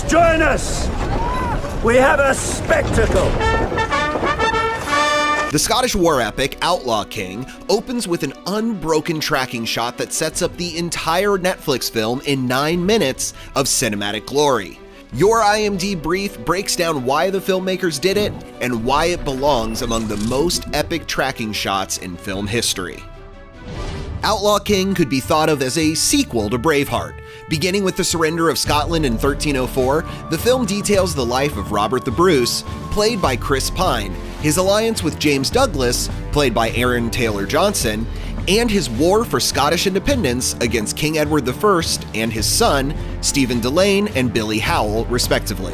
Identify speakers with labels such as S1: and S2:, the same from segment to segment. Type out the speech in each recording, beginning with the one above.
S1: join us. We have a spectacle.
S2: The Scottish war epic Outlaw King opens with an unbroken tracking shot that sets up the entire Netflix film in 9 minutes of cinematic glory. Your IMDbrief breaks down why the filmmakers did it and why it belongs among the most epic tracking shots in film history. Outlaw King could be thought of as a sequel to Braveheart. Beginning with the surrender of Scotland in 1304, the film details the life of Robert the Bruce, played by Chris Pine, his alliance with James Douglas, played by Aaron Taylor Johnson, and his war for Scottish independence against King Edward I and his son, Stephen Delane and Billy Howell, respectively.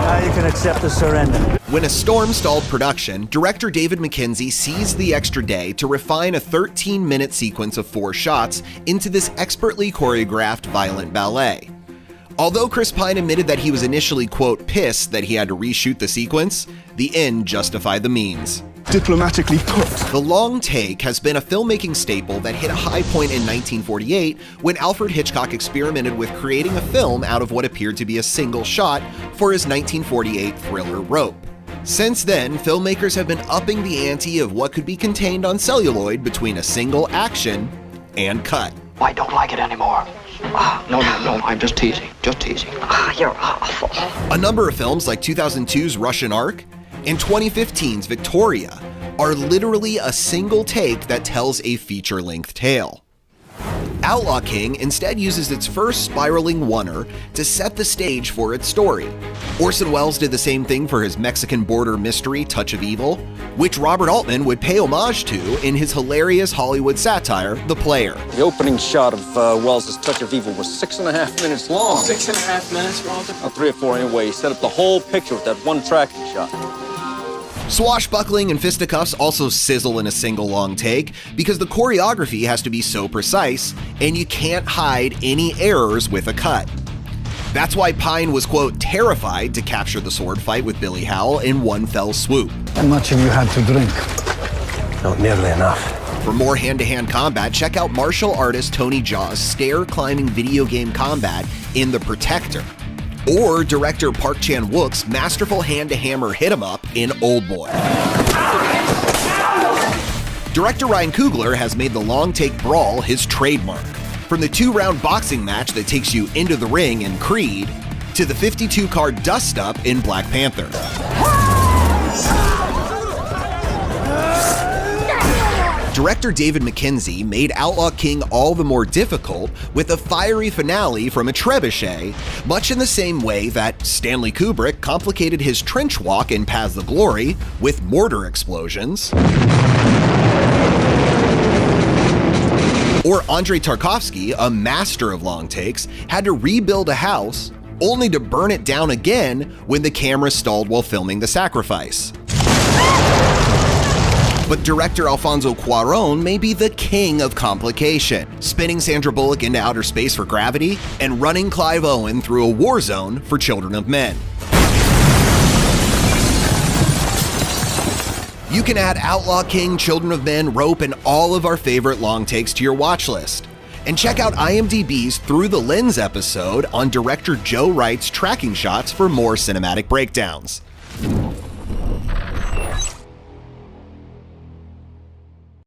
S1: Now you can accept the surrender.
S2: When a storm stalled production, director David Mackenzie seized the extra day to refine a 13-minute sequence of 4 shots into this expertly choreographed violent ballet. Although Chris Pine admitted that he was initially, quote, pissed that he had to reshoot the sequence, the end justified the means.
S3: Diplomatically put.
S2: The long take has been a filmmaking staple that hit a high point in 1948 when Alfred Hitchcock experimented with creating a film out of what appeared to be a single shot for his 1948 thriller Rope. Since then, filmmakers have been upping the ante of what could be contained on celluloid between a single action and cut.
S4: I don't like it anymore. No, I'm just teasing, You're awful.
S2: A number of films like 2002's Russian Ark and 2015's Victoria are literally a single take that tells a feature-length tale. Outlaw King instead uses its first spiraling oneer to set the stage for its story. Orson Welles did the same thing for his Mexican border mystery Touch of Evil, which Robert Altman would pay homage to in his hilarious Hollywood satire, The Player.
S5: The opening shot of Welles' Touch of Evil was 6.5 minutes long.
S6: 6.5 minutes, Walter?
S5: 3 or 4 anyway. He set up the whole picture with that one tracking shot.
S2: Swashbuckling and fisticuffs also sizzle in a single long take because the choreography has to be so precise and you can't hide any errors with a cut. That's why Pine was, quote, terrified to capture the sword fight with Billy Howell in one fell swoop.
S3: How much have you had to drink?
S1: Not nearly enough.
S2: For more hand-to-hand combat, check out martial artist Tony Jaa's stair-climbing video game combat in The Protector, or director Park Chan-wook's masterful hand-to-hammer hit-em-up in Oldboy. Director Ryan Coogler has made the long-take brawl his trademark. From the 2-round boxing match that takes you into the ring in Creed, to the 52-card dust-up in Black Panther. Director David Mackenzie made Outlaw King all the more difficult with a fiery finale from a trebuchet, much in the same way that Stanley Kubrick complicated his trench walk in Paths of Glory with mortar explosions, or Andrei Tarkovsky, a master of long takes, had to rebuild a house only to burn it down again when the camera stalled while filming The Sacrifice. But director Alfonso Cuarón may be the king of complication, spinning Sandra Bullock into outer space for Gravity and running Clive Owen through a war zone for Children of Men. You can add Outlaw King, Children of Men, Rope, and all of our favorite long takes to your watch list. And check out IMDb's Through the Lens episode on director Joe Wright's tracking shots for more cinematic breakdowns.